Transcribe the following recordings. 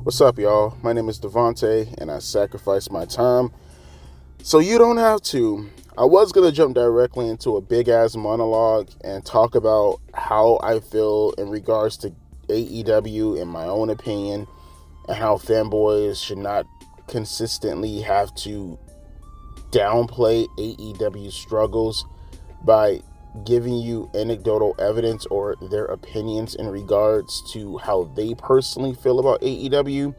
What's up, y'all? My name is Devontae, and I sacrificed my time so you don't have to. I was going to jump directly into a big-ass monologue and talk about how I feel in regards to AEW, in my own opinion, and how fanboys should not consistently have to downplay AEW struggles by giving you anecdotal evidence or their opinions in regards to how they personally feel about AEW.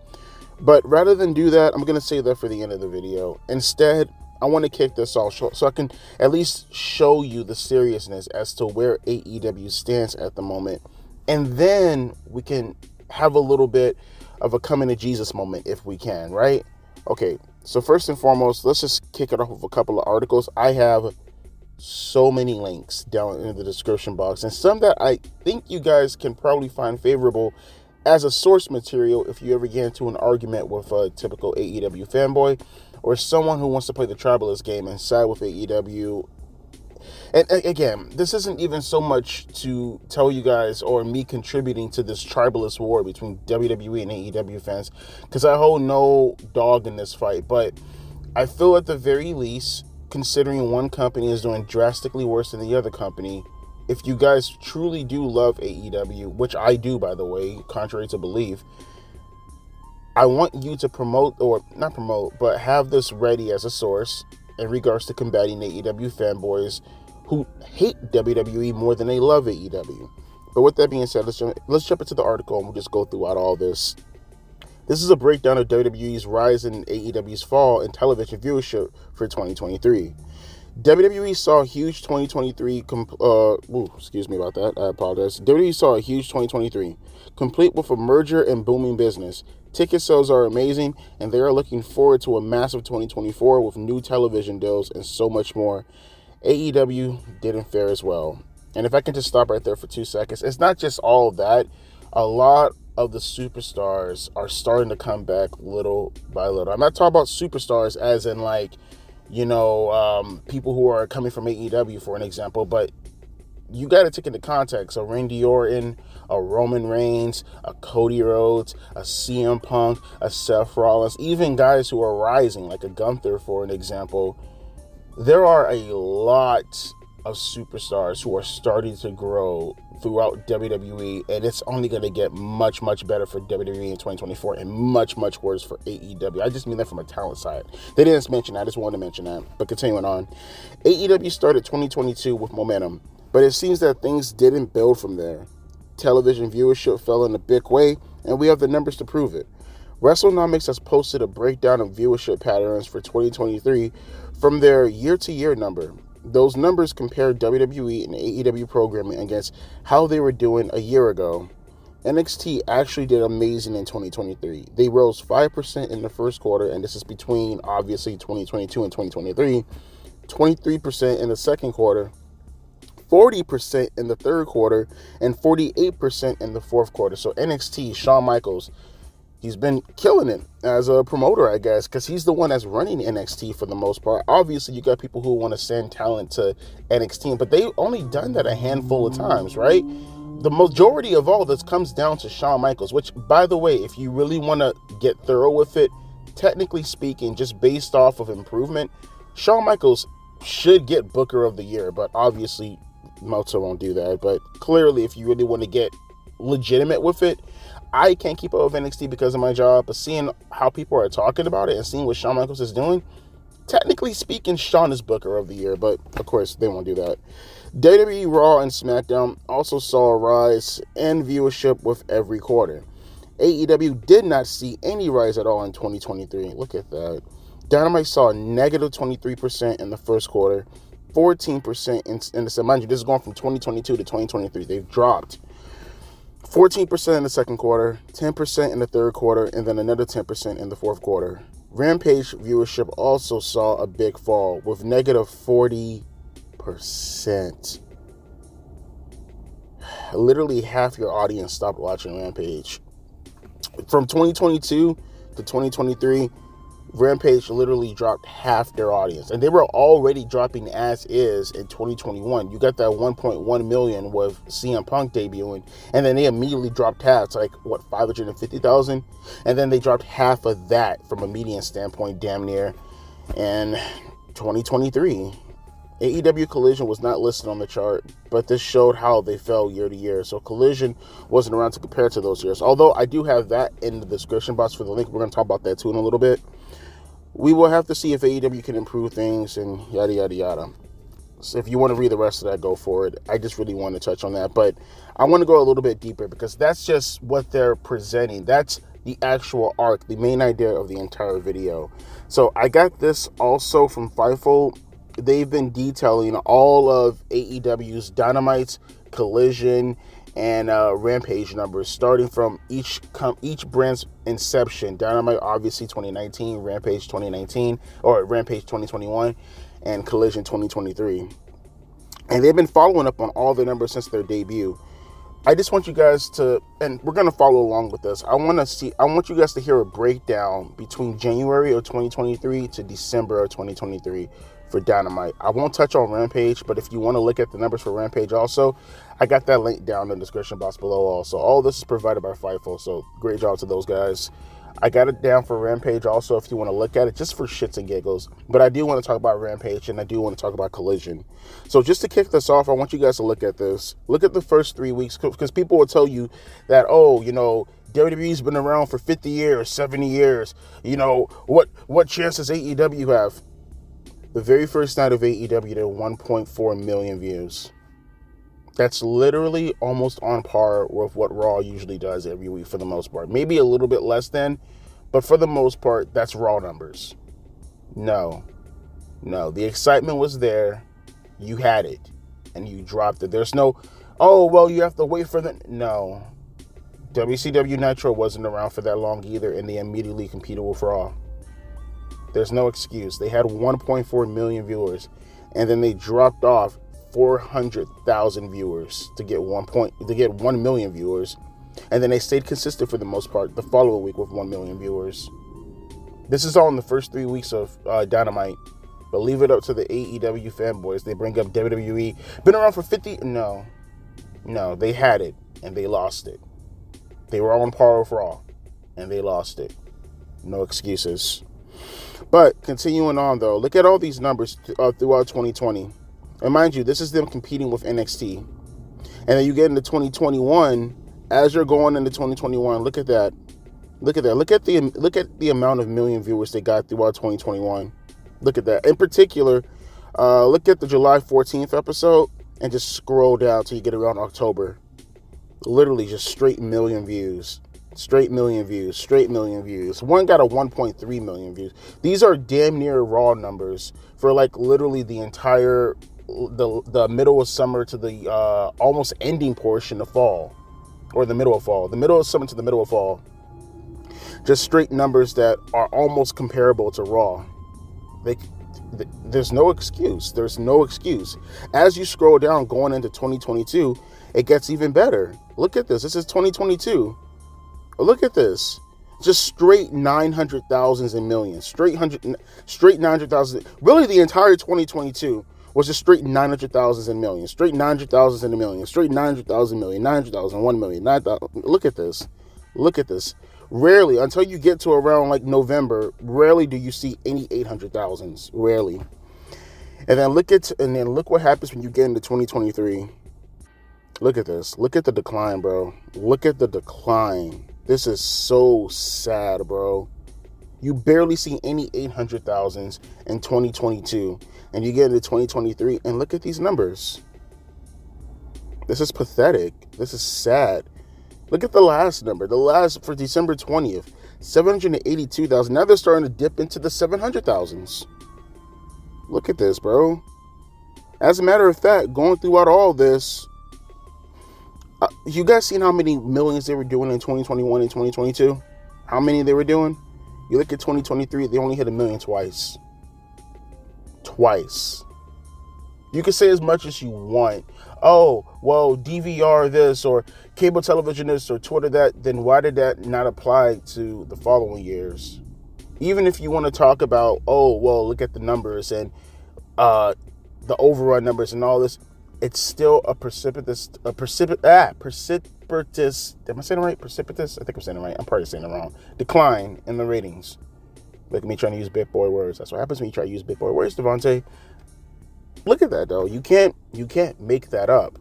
But rather than do that, I'm going to save that for the end of the video. Instead, I want to kick this off so I can at least show you the seriousness as to where AEW stands at the moment. And then we can have a little bit of a coming to Jesus moment if we can, right? Okay, so first and foremost, let's just kick it off with a couple of articles. I have so many links down in the description box, and some that I think you guys can probably find favorable as a source material if you ever get into an argument with a typical AEW fanboy or someone who wants to play the tribalist game and side with AEW. And again, this isn't even so much to tell you guys or me contributing to this tribalist war between WWE and AEW fans, because I hold no dog in this fight, but I feel at the very least, considering one company is doing drastically worse than the other company, if you guys truly do love AEW, which I do, by the way, contrary to belief, I want you to but have this ready as a source in regards to combating AEW fanboys who hate WWE more than they love AEW. But with that being said, let's jump into the article and we'll just go throughout all this. This is a breakdown of WWE's rise and AEW's fall in television viewership for 2023. WWE saw a huge 2023, excuse me about that, I apologize. WWE saw a huge 2023, complete with a merger and booming business. Ticket sales are amazing, and they are looking forward to a massive 2024 with new television deals and so much more. AEW didn't fare as well. And if I can just stop right there for 2 seconds, it's not just all that. A lot of the superstars are starting to come back little by little. I'm not talking about superstars as in people who are coming from AEW, for an example, but you got to take into context a Randy Orton, a Roman Reigns, a Cody Rhodes, a CM Punk, a Seth Rollins, even guys who are rising, like a Gunther, for an example. There are a lot of superstars who are starting to grow throughout WWE, and it's only going to get much, much better for WWE in 2024 and much, much worse for AEW. I just mean that from a talent side. They didn't mention that. I just wanted to mention that. But continuing on, AEW started 2022 with momentum, but it seems that things didn't build from there. Television viewership fell in a big way, and we have the numbers to prove it. WrestleNomics has posted a breakdown of viewership patterns for 2023 from their year-to-year number. Those numbers compare WWE and AEW programming against how they were doing a year ago. NXT actually did amazing in 2023. They rose 5% in the first quarter, and this is between, obviously, 2022 and 2023, 23% in the second quarter, 40% in the third quarter, and 48% in the fourth quarter. So NXT, Shawn Michaels, he's been killing it as a promoter, I guess, because he's the one that's running NXT for the most part. Obviously, you got people who want to send talent to NXT, but they've only done that a handful of times, right? The majority of all this comes down to Shawn Michaels, which, by the way, if you really want to get thorough with it, technically speaking, just based off of improvement, Shawn Michaels should get Booker of the Year, but obviously Meltzer won't do that. But clearly, if you really want to get legitimate with it, I can't keep up with NXT because of my job, but seeing how people are talking about it and seeing what Shawn Michaels is doing, technically speaking, Shawn is Booker of the Year, but of course they won't do that. WWE Raw and SmackDown also saw a rise in viewership with every quarter. AEW did not see any rise at all in 2023. Look at that. Dynamite saw a negative 23% in the first quarter, 14% in the second. Mind you, this is going from 2022 to 2023. They've dropped 14% in the second quarter, 10% in the third quarter, and then another 10% in the fourth quarter. Rampage viewership also saw a big fall with negative 40%. Literally half your audience stopped watching Rampage. From 2022 to 2023, Rampage literally dropped half their audience, and they were already dropping as is in 2021. You got that 1.1 million with CM Punk debuting, and then they immediately dropped half to 550,000, and then they dropped half of that from a median standpoint, damn near. In 2023, AEW Collision was not listed on the chart, but this showed how they fell year to year. So Collision wasn't around to compare to those years. Although I do have that in the description box for the link. We're going to talk about that too in a little bit. We will have to see if AEW can improve things and yada, yada, yada. So if you want to read the rest of that, go for it. I just really want to touch on that. But I want to go a little bit deeper because that's just what they're presenting. That's the actual arc, the main idea of the entire video. So I got this also from Fightful. They've been detailing all of AEW's Dynamite, Collision, and Rampage numbers, starting from each brand's inception. Dynamite, obviously, 2019, Rampage 2019, or Rampage 2021, and Collision 2023. And they've been following up on all their numbers since their debut. I just want you guys to, and we're going to follow along with this. I want you guys to hear a breakdown between January of 2023 to December of 2023 for Dynamite. I won't touch on Rampage, but if you want to look at the numbers for Rampage also, I got that link down in the description box below also. All this is provided by Fightful, so great job to those guys. I got it down for Rampage also if you want to look at it, just for shits and giggles. But I do want to talk about Rampage, and I do want to talk about Collision. So just to kick this off, I want you guys to look at this. Look at the first 3 weeks, because people will tell you that, WWE's been around for 50 years, 70 years. What chance does AEW have? The very first night of AEW, there were 1.4 million views. That's literally almost on par with what Raw usually does every week for the most part. Maybe a little bit less than, but for the most part, that's Raw numbers. No. The excitement was there. You had it, and you dropped it. There's no, you have to wait for the... No. WCW Nitro wasn't around for that long either, and they immediately competed with Raw. There's no excuse. They had 1.4 million viewers, and then they dropped off 400,000 viewers to get 1 million viewers, and then they stayed consistent for the most part the following week with 1 million viewers. This is all in the first 3 weeks of Dynamite, but leave it up to the AEW fanboys. They bring up WWE. Been around for 50? No, they had it, and they lost it. They were on par with Raw, and they lost it. No excuses. But continuing on, though, look at all these numbers throughout 2020. And mind you, this is them competing with NXT. And then you get into 2021. As you're going into 2021, look at that. Look at the amount of million viewers they got throughout 2021. Look at that. In particular, look at the July 14th episode and just scroll down till you get around October. Literally just straight million views. Straight million views. One got a 1.3 million views. These are damn near Raw numbers for literally the entire the middle of summer to the almost ending portion of fall, or the middle of fall. The middle of summer to the middle of fall. Just straight numbers that are almost comparable to Raw. There's no excuse. As you scroll down going into 2022, it gets even better. Look at this. This is 2022. Look at this. Just straight 900,000s and millions. Straight 900,000. Really, the entire 2022 was just straight 900,000s and millions. Straight 900,000s and a million. Straight 900,000 million. 900,000, 1 million. 9,000. Look at this. Rarely, until you get to around November, rarely do you see any 800,000s. Rarely. And then look what happens when you get into 2023. Look at this. Look at the decline, bro. Look at the decline. This is so sad, bro. You barely see any 800,000s in 2022. And you get into 2023 and look at these numbers. This is pathetic. This is sad. Look at the last number. The last for December 20th. 782,000. Now they're starting to dip into the 700,000s. Look at this, bro. As a matter of fact, going throughout all this, you guys seen how many millions they were doing in 2021 and 2022? How many they were doing? You look at 2023, they only hit a million twice. Twice. You can say as much as you want. Oh, well, DVR this or cable television this or Twitter that. Then why did that not apply to the following years? Even if you want to talk about, oh, well, look at the numbers and the overrun numbers and all this, it's still a precipitous, am I saying it right? Precipitous, I think I'm saying it right. I'm probably saying it wrong. Decline in the ratings. Look at me trying to use big boy words. That's what happens when you try to use big boy words, Devontae. Look at that, though. You can't make that up.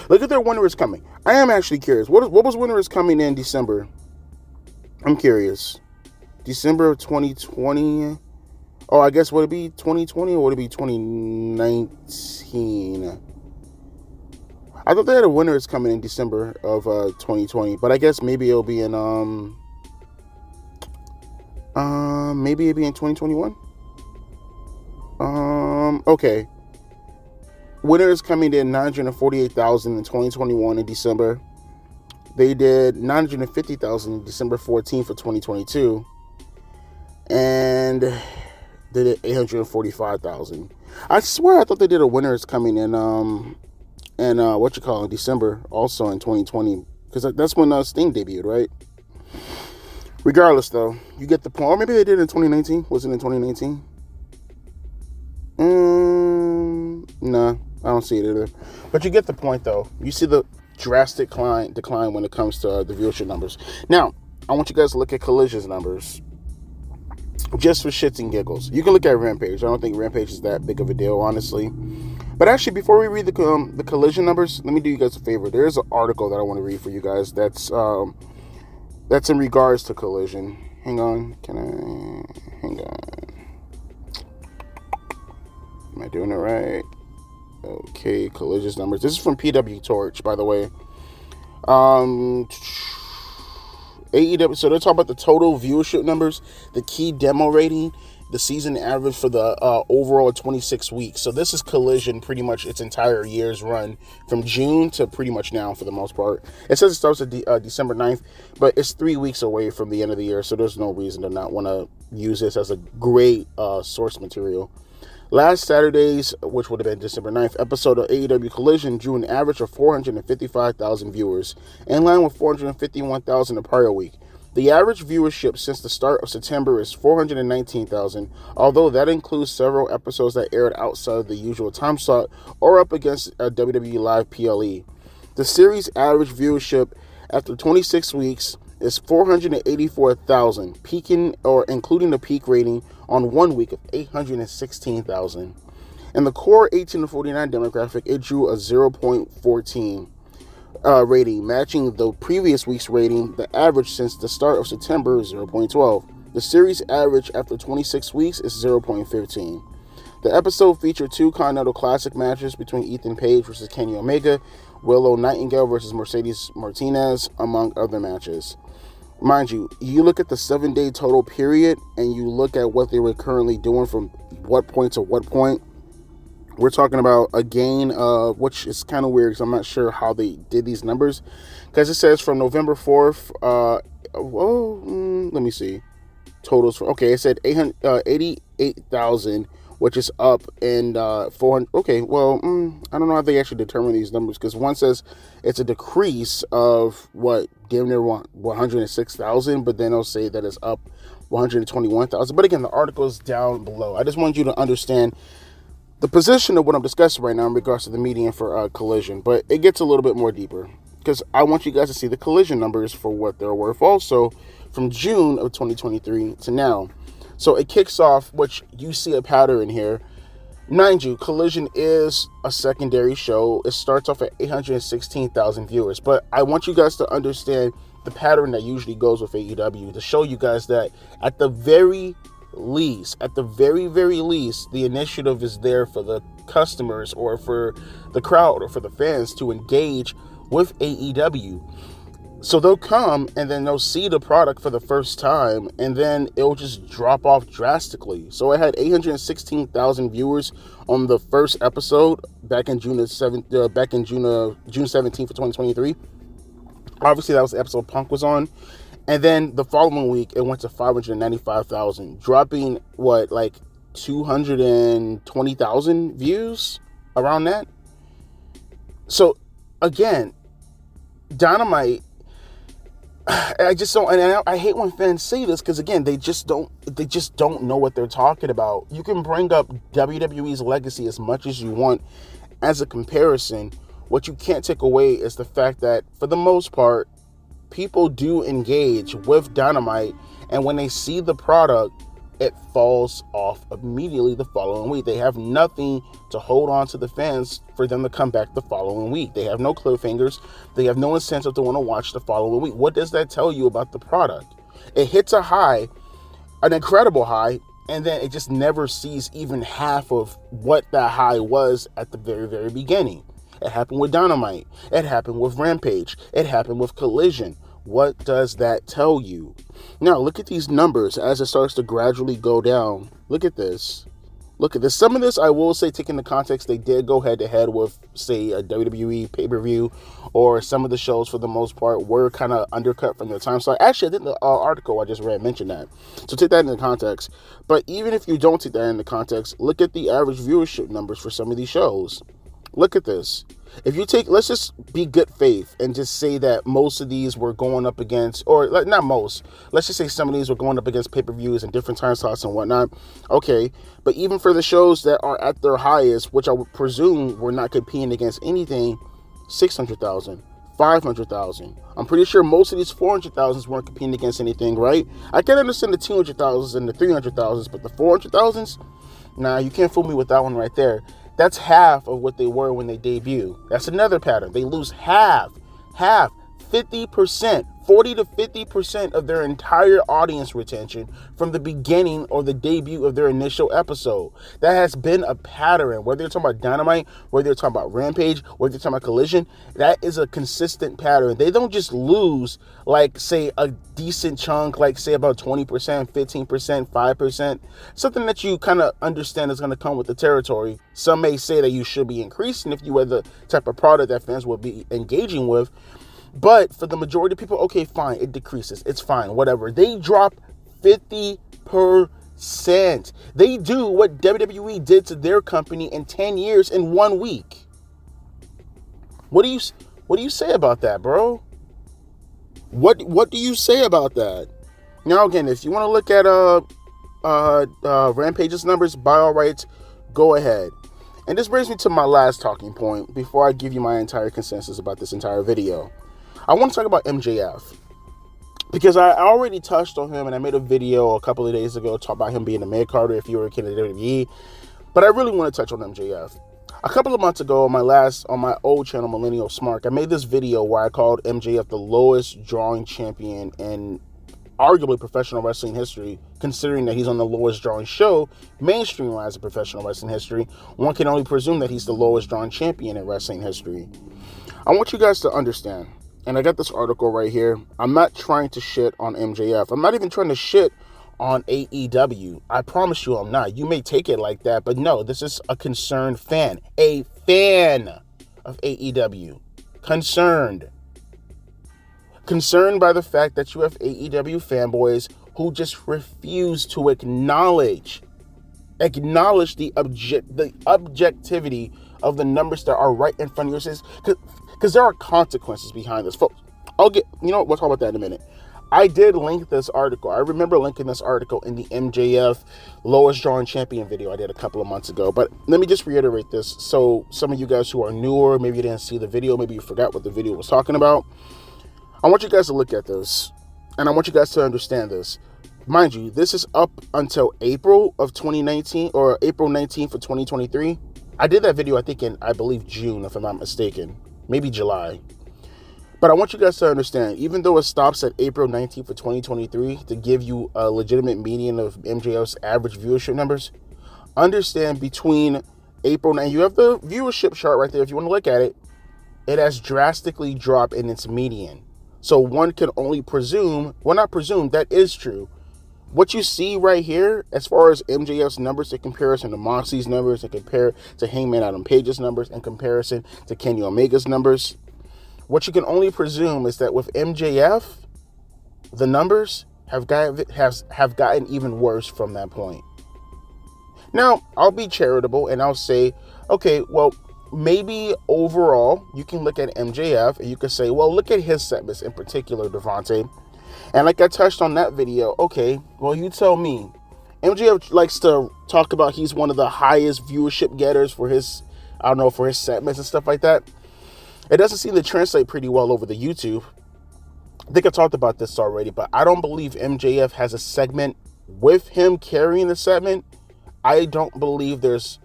Look at their winter is coming. I am actually curious. What was winter is coming in December? I'm curious. December of 2020. Oh, I guess would it be 2020 or would it be 2019? I thought they had a winter is coming in December of 2020, but I guess maybe it'll be in maybe it'll be in 2021. Okay. Winter is coming in 948,000 in 2021 in December. They did 950,000 in December 14th for 2022. And they did 845,000. I swear I thought they did a winter is coming in December also in 2020. Because that's when Sting debuted, right? Regardless, though, you get the point. Or maybe they did it in 2019. Was it in 2019? Nah, I don't see it either. But you get the point, though. You see the drastic decline when it comes to the viewership numbers. Now, I want you guys to look at Collision's numbers. Just for shits and giggles. You can look at Rampage. I don't think Rampage is that big of a deal, honestly. But actually, before we read the Collision numbers, let me do you guys a favor. There is an article that I want to read for you guys that's in regards to Collision. Hang on. Hang on. Am I doing it right? Okay, Collision's numbers. This is from PW Torch, by the way. AEW, so they're talking about the total viewership numbers, the key demo rating, the season average for the overall 26 weeks. So this is Collision pretty much its entire year's run from June to pretty much now for the most part. It says it starts at December 9th, but it's 3 weeks away from the end of the year, so there's no reason to not want to use this as a great source material. Last Saturday's, which would have been December 9th, episode of AEW Collision drew an average of 455,000 viewers, in line with 451,000 the prior week. The average viewership since the start of September is 419,000, although that includes several episodes that aired outside of the usual time slot or up against a WWE Live PLE. The series' average viewership after 26 weeks is 484,000, peaking or including the peak rating on 1 week of 816,000. In the core 18 to 49 demographic, it drew a 0.14 rating, matching the previous week's rating. The average since the start of September is 0.12. The series average after 26 weeks is 0.15. The episode featured 2 Continental Classic matches between Ethan Page versus Kenny Omega, Willow Nightingale versus Mercedes Martinez, among other matches. Mind you, you look at the 7-day total period and you look at what they were currently doing from what point to what point. We're talking about a gain of, which is kind of weird because I'm not sure how they did these numbers. Because it says from November 4th, let me see. Totals for, okay, it said 88,000, which is up and 400. Okay, well, I don't know how they actually determine these numbers because one says it's a decrease of damn near 106,000, but then they'll say that it's up 121,000. But again, the article is down below. I just want you to understand the position of what I'm discussing right now in regards to the median for Collision, but it gets a little bit more deeper because I want you guys to see the Collision numbers for what they're worth also from June of 2023 to now. So it kicks off, which you see a pattern here. Mind you, Collision is a secondary show. It starts off at 816,000 viewers, but I want you guys to understand the pattern that usually goes with AEW to show you guys that at the very least, the initiative is there for the customers or for the crowd or for the fans to engage with AEW. So they'll come and then they'll see the product for the first time, and then it'll just drop off drastically. So I had 816,000 viewers on the first episode back in June 17th of 2023. Obviously, that was the episode Punk was on. And then the following week, it went to 595,000, dropping, like 220,000 views around that. So, again, Dynamite, I just don't, and I hate when fans say this, because again, they just don't know what they're talking about. You can bring up WWE's legacy as much as you want as a comparison. What you can't take away is the fact that, for the most part, people do engage with Dynamite, and when they see the product, it falls off immediately the following week. They have nothing to hold on to the fans for them to come back the following week. They have no cliffhangers. They have no incentive to want to watch the following week. What does that tell you about the product? It hits a high, an incredible high, and then it just never sees even half of what that high was at the very, very beginning. It happened with Dynamite. It happened with Rampage. It happened with Collision. What does that tell you? Now, look at these numbers as it starts to gradually go down. Look at this. Look at this. Some of this, I will say, taking the context, they did go head-to-head with, say, a WWE pay-per-view, or some of the shows, for the most part, were kind of undercut from their time slot. Actually, I think the article I just read mentioned that. So take that into context. But even if you don't take that into context, look at the average viewership numbers for some of these shows. Look at this. If you take, let's just be good faith and just say that most of these were going up against, or not most, let's just say some of these were going up against pay-per-views and different time slots and whatnot. Okay, but even for the shows that are at their highest, which I would presume were not competing against anything, 600,000, 500,000. I'm pretty sure most of these 400,000s weren't competing against anything, right? I can understand the 200,000s and the 300,000s, but the 400,000s? Nah, you can't fool me with that one right there. That's half of what they were when they debut. That's another pattern. They lose half, 50%, 40 to 50% of their entire audience retention from the beginning or the debut of their initial episode. That has been a pattern. Whether you're talking about Dynamite, whether you're talking about Rampage, whether you're talking about Collision, that is a consistent pattern. They don't just lose, like, say, a decent chunk, like, say, about 20%, 15%, 5%, something that you kind of understand is going to come with the territory. Some may say that you should be increasing if you are the type of product that fans will be engaging with. But for the majority of people, okay, fine, it decreases. It's fine, whatever. They drop 50%. They do what WWE did to their company in 10 years in 1 week. What do you say about that, bro? What do you say about that? Now, again, if you want to look at Rampage's numbers, by all rights, go ahead. And this brings me to my last talking point before I give you my entire consensus about this entire video. I want to talk about MJF, because I already touched on him, and I made a video a couple of days ago talking about him being a mid-carder if you were a kid at WWE, but I really want to touch on MJF. A couple of months ago on my old channel, Millennial Smart, I made this video where I called MJF the lowest drawing champion in arguably professional wrestling history, considering that he's on the lowest drawing show, mainstream-wise in professional wrestling history. One can only presume that he's the lowest drawing champion in wrestling history. I want you guys to understand, and I got this article right here. I'm not trying to shit on MJF. I'm not even trying to shit on AEW. I promise you I'm not. You may take it like that, but no, this is a concerned fan. A fan of AEW. Concerned by the fact that you have AEW fanboys who just refuse to acknowledge the objectivity of the numbers that are right in front of your faces, because there are consequences behind this, folks. We'll talk about that in a minute. I did link this article. I remember linking this article in the MJF lowest drawing champion video I did a couple of months ago. But let me just reiterate this. So some of you guys who are newer, maybe you didn't see the video, maybe you forgot what the video was talking about. I want you guys to look at this, and I want you guys to understand this. Mind you, this is up until April of 2019, or April 19th of 2023. I did that video, I believe June, if I'm not mistaken. Maybe July. But I want you guys to understand, even though it stops at April 19th of 2023 to give you a legitimate median of MJF's average viewership numbers, understand between April 9th, you have the viewership chart right there if you want to look at it, it has drastically dropped in its median. So one can only presume, well, not presume, that is true. What you see right here, as far as MJF's numbers in comparison to Moxley's numbers, and compare to Hangman Adam Page's numbers, in comparison to Kenny Omega's numbers, what you can only presume is that with MJF, the numbers have gotten even worse from that point. Now, I'll be charitable and I'll say, okay, well, maybe overall you can look at MJF and you can say, well, look at his segments in particular, Devontae. And like I touched on that video, okay, well, you tell me. MJF likes to talk about he's one of the highest viewership getters for his, for his segments and stuff like that. It doesn't seem to translate pretty well over the YouTube. I think I talked about this already, but I don't believe MJF has a segment with him carrying the segment. I don't believe there's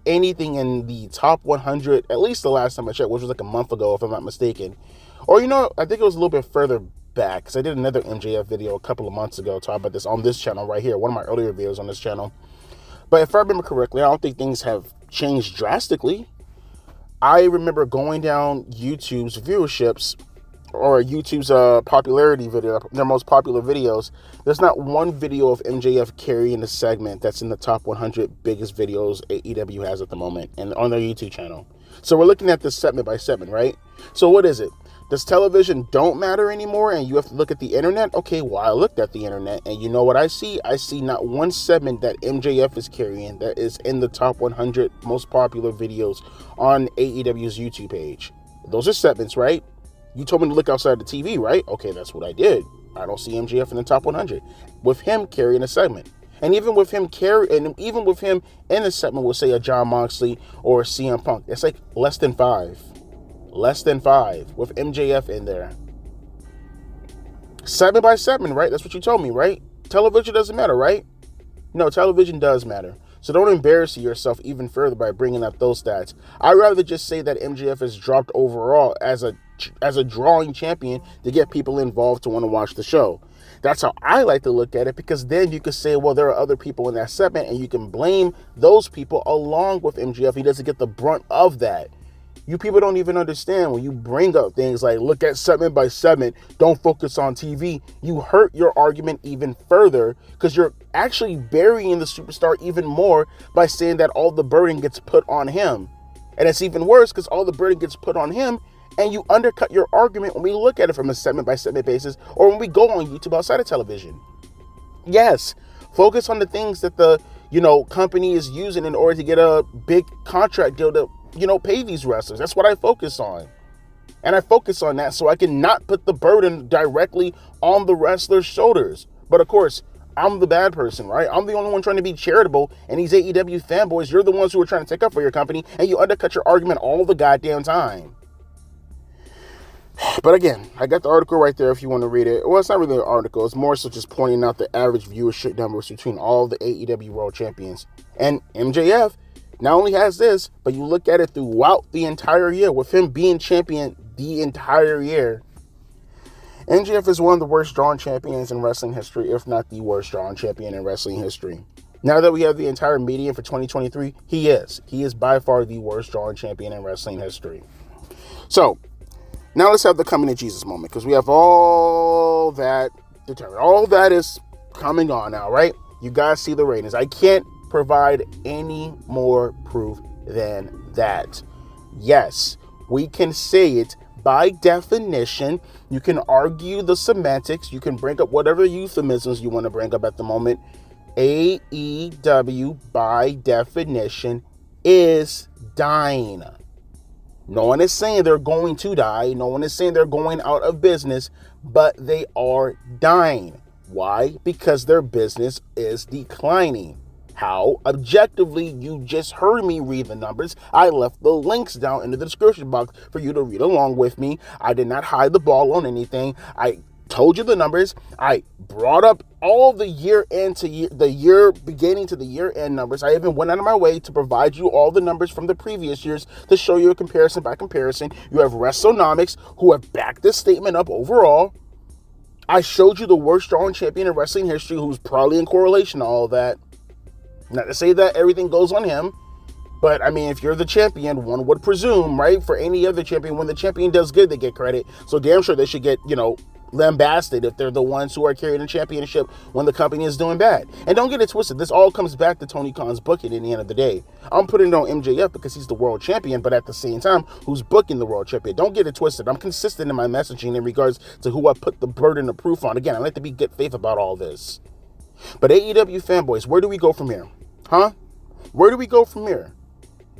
anything in the top 100, at least the last time I checked, which was like a month ago, if I'm not mistaken. Or, I think it was a little bit further back, because I did another MJF video a couple of months ago talking about this on this channel right here, one of my earlier videos on this channel. But if I remember correctly, I don't think things have changed drastically. I remember going down YouTube's viewerships, or YouTube's popularity video, their most popular videos. There's not one video of MJF carrying a segment that's in the top 100 biggest videos AEW has at the moment and on their YouTube channel. So we're looking at this segment by segment, right? So what is it? Does television don't matter anymore and you have to look at the internet? Okay, well, I looked at the internet and you know what I see? I see not one segment that MJF is carrying that is in the top 100 most popular videos on AEW's YouTube page. Those are segments, right? You told me to look outside the TV, right? Okay, that's what I did. I don't see MJF in the top 100 with him carrying a segment. And even with him in a segment, we'll say a John Moxley or a CM Punk, it's like less than 5. Less than 5 with MJF in there. Segment by segment, right? That's what you told me, right? Television doesn't matter, right? No, television does matter. So don't embarrass yourself even further by bringing up those stats. I'd rather just say that MJF has dropped overall as a drawing champion to get people involved to want to watch the show. That's how I like to look at it, because then you could say, well, there are other people in that segment and you can blame those people along with MJF. He doesn't get the brunt of that. You people don't even understand when you bring up things like look at segment by segment, don't focus on TV. You hurt your argument even further because you're actually burying the superstar even more by saying that all the burden gets put on him. And it's even worse because all the burden gets put on him and you undercut your argument when we look at it from a segment by segment basis or when we go on YouTube outside of television. Yes, focus on the things that the company is using in order to get a big contract deal to pay these wrestlers. That's what I focus on. And I focus on that so I can not put the burden directly on the wrestler's shoulders. But of course, I'm the bad person, right? I'm the only one trying to be charitable, and these AEW fanboys, you're the ones who are trying to take up for your company, and you undercut your argument all the goddamn time. But again, I got the article right there if you want to read it. Well, it's not really an article. It's more so just pointing out the average viewership numbers between all the AEW World Champions. And MJF not only has this, but you look at it throughout the entire year with him being champion the entire year. MJF is one of the worst drawn champions in wrestling history, if not the worst drawn champion in wrestling history. Now that we have the entire median for 2023, he is by far the worst drawn champion in wrestling history. So, now let's have the coming to Jesus moment, because we have all that determined. All that is coming on now, right? You guys see the ratings. I can't provide any more proof than that. Yes, we can say it by definition. You can argue the semantics. You can bring up whatever euphemisms you want to bring up at the moment. AEW, by definition, is dying. No one is saying they're going to die. No one is saying they're going out of business, but they are dying. Why? Because their business is declining. How? Objectively, you just heard me read the numbers. I left the links down in the description box for you to read along with me. I did not hide the ball on anything. I told you the numbers. I brought up all the year-end to the year beginning to the year-end numbers. I even went out of my way to provide you all the numbers from the previous years to show you a comparison by comparison. You have WrestleNomics, who have backed this statement up overall. I showed you the worst drawn champion in wrestling history, who's probably in correlation to all that. Not to say that everything goes on him, But, I mean, if you're the champion, one would presume, right, for any other champion, when the champion does good, they get credit. So damn sure they should get, lambasted if they're the ones who are carrying the championship when the company is doing bad. And don't get it twisted. This all comes back to Tony Khan's booking in the end of the day. I'm putting it on MJF because he's the world champion, but at the same time, who's booking the world champion? Don't get it twisted. I'm consistent in my messaging in regards to who I put the burden of proof on. Again, I like to be good faith about all this. But AEW fanboys, where do we go from here? Huh? Where do we go from here?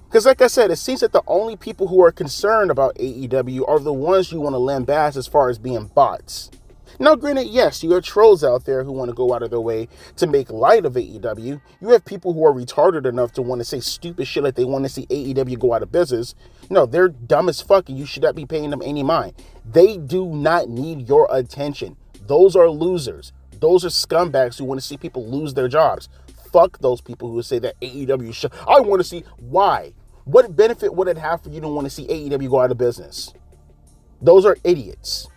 Because like I said, it seems that the only people who are concerned about AEW are the ones you want to lambast as far as being bots. Now, granted, yes, you have trolls out there who want to go out of their way to make light of AEW. You have people who are retarded enough to want to say stupid shit like they want to see AEW go out of business. No, they're dumb as fuck and you should not be paying them any mind. They do not need your attention. Those are losers. Those are scumbags who want to see people lose their jobs. Fuck those people who say that AEW should. I want to see why. What benefit would it have for you to want to see AEW go out of business? Those are idiots.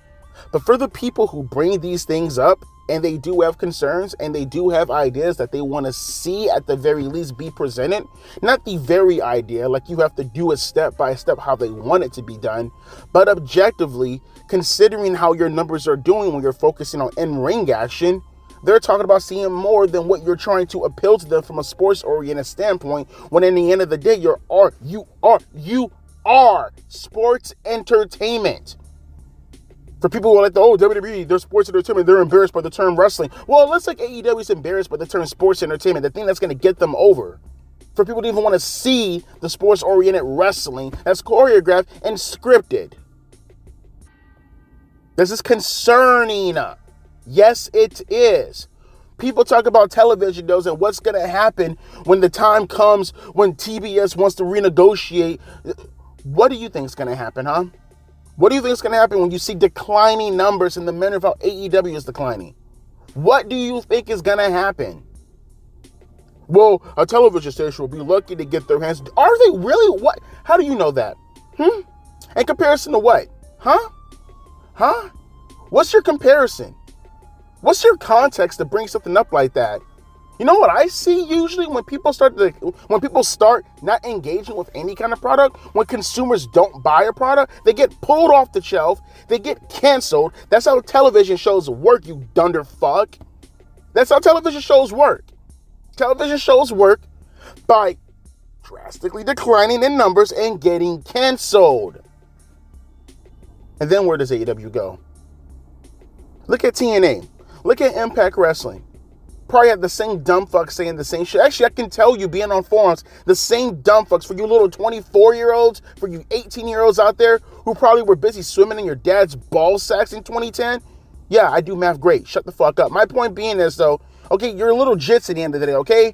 But for the people who bring these things up, and they do have concerns, and they do have ideas that they want to see at the very least be presented, not the very idea, like you have to do it step by step how they want it to be done, but objectively, considering how your numbers are doing when you're focusing on in-ring action, they're talking about seeing more than what you're trying to appeal to them from a sports-oriented standpoint, when in the end of the day, you are sports entertainment. For people who are like, WWE, they're sports entertainment, they're embarrassed by the term wrestling. Well, it looks like AEW is embarrassed by the term sports entertainment, the thing that's going to get them over. For people to even want to see the sports-oriented wrestling that's choreographed and scripted. This is concerning. Yes, it is. People talk about television deals and what's going to happen when the time comes when TBS wants to renegotiate. What do you think is going to happen, huh? What do you think is going to happen when you see declining numbers in the manner of how AEW is declining? What do you think is going to happen? Well, a television station will be lucky to get their hands. Are they really? What? How do you know that? In comparison to what? Huh? What's your comparison? What's your context to bring something up like that? You know what I see usually when people start not engaging with any kind of product, when consumers don't buy a product, they get pulled off the shelf, they get canceled. That's how television shows work, you dunderfuck. That's how television shows work. Television shows work by drastically declining in numbers and getting canceled. And then where does AEW go? Look at TNA. Look at Impact Wrestling. Probably have the same dumb fucks saying the same shit. Actually, I can tell you, being on forums, the same dumb fucks for you little 24-year-olds, for you 18-year-olds out there who probably were busy swimming in your dad's ball sacks in 2010. Yeah, I do math great. Shut the fuck up. My point being is, though, okay, you're a little jits at the end of the day, okay?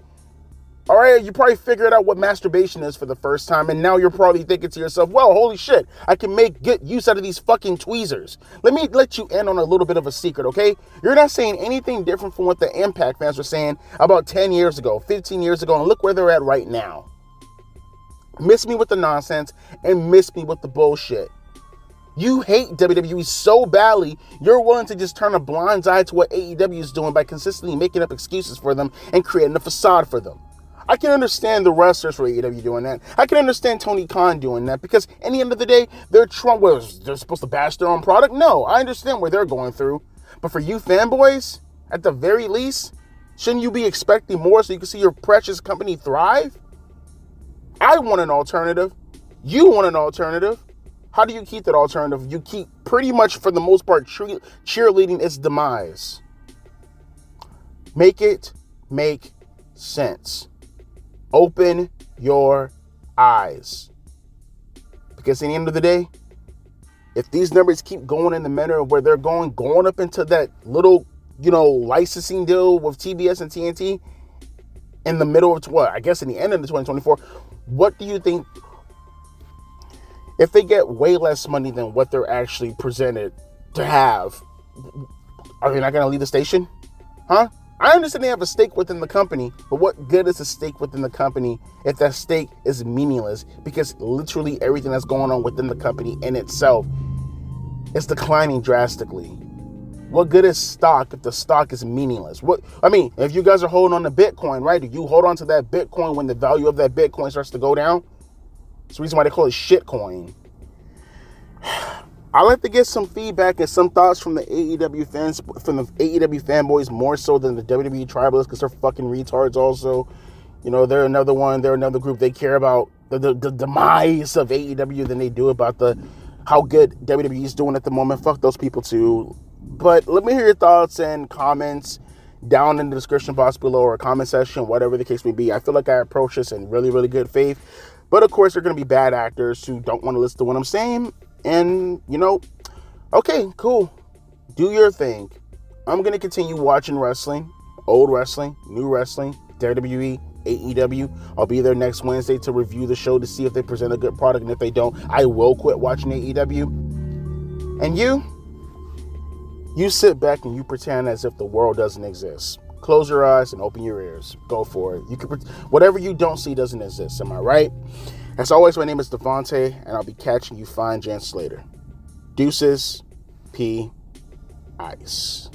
All right, you probably figured out what masturbation is for the first time, and now you're probably thinking to yourself, well, holy shit, I can make good use out of these fucking tweezers. Let me let you in on a little bit of a secret, okay? You're not saying anything different from what the Impact fans were saying about 10 years ago, 15 years ago, and look where they're at right now. Miss me with the nonsense and miss me with the bullshit. You hate WWE so badly, you're willing to just turn a blind eye to what AEW is doing by consistently making up excuses for them and creating a facade for them. I can understand the wrestlers for AEW doing that. I can understand Tony Khan doing that because at the end of the day, they're supposed to bash their own product. No, I understand where they're going through. But for you fanboys, at the very least, shouldn't you be expecting more so you can see your precious company thrive? I want an alternative. You want an alternative. How do you keep that alternative? You keep pretty much, for the most part, cheerleading its demise. Make it make sense. Open your eyes. Because at the end of the day, if these numbers keep going in the manner of where they're going up into that little, licensing deal with TBS and TNT in the middle of, I guess in the end of the 2024, what do you think, if they get way less money than what they're actually presented to have, are they not going to leave the station? Huh? I understand they have a stake within the company, but what good is a stake within the company if that stake is meaningless? Because literally everything that's going on within the company in itself is declining drastically. What good is stock if the stock is meaningless? If you guys are holding on to Bitcoin, right? Do you hold on to that Bitcoin when the value of that Bitcoin starts to go down? It's the reason why they call it shitcoin. I'd like to get some feedback and some thoughts from the AEW fans, from the AEW fanboys, more so than the WWE tribalists, because they're fucking retards also. You know, they're another one. They're another group. They care about the demise of AEW than they do about how good WWE is doing at the moment. Fuck those people too. But let me hear your thoughts and comments down in the description box below, or comment section, whatever the case may be. I feel like I approach this in really, really good faith. But of course, there are going to be bad actors who don't want to listen to what I'm saying. And, okay, cool. Do your thing. I'm going to continue watching wrestling, old wrestling, new wrestling, WWE, AEW. I'll be there next Wednesday to review the show to see if they present a good product. And if they don't, I will quit watching AEW. And you sit back and you pretend as if the world doesn't exist. Close your eyes and open your ears. Go for it. Whatever you don't see doesn't exist. Am I right? As always, my name is Devontae, and I'll be catching you fine gents later. Deuces, P. Ice.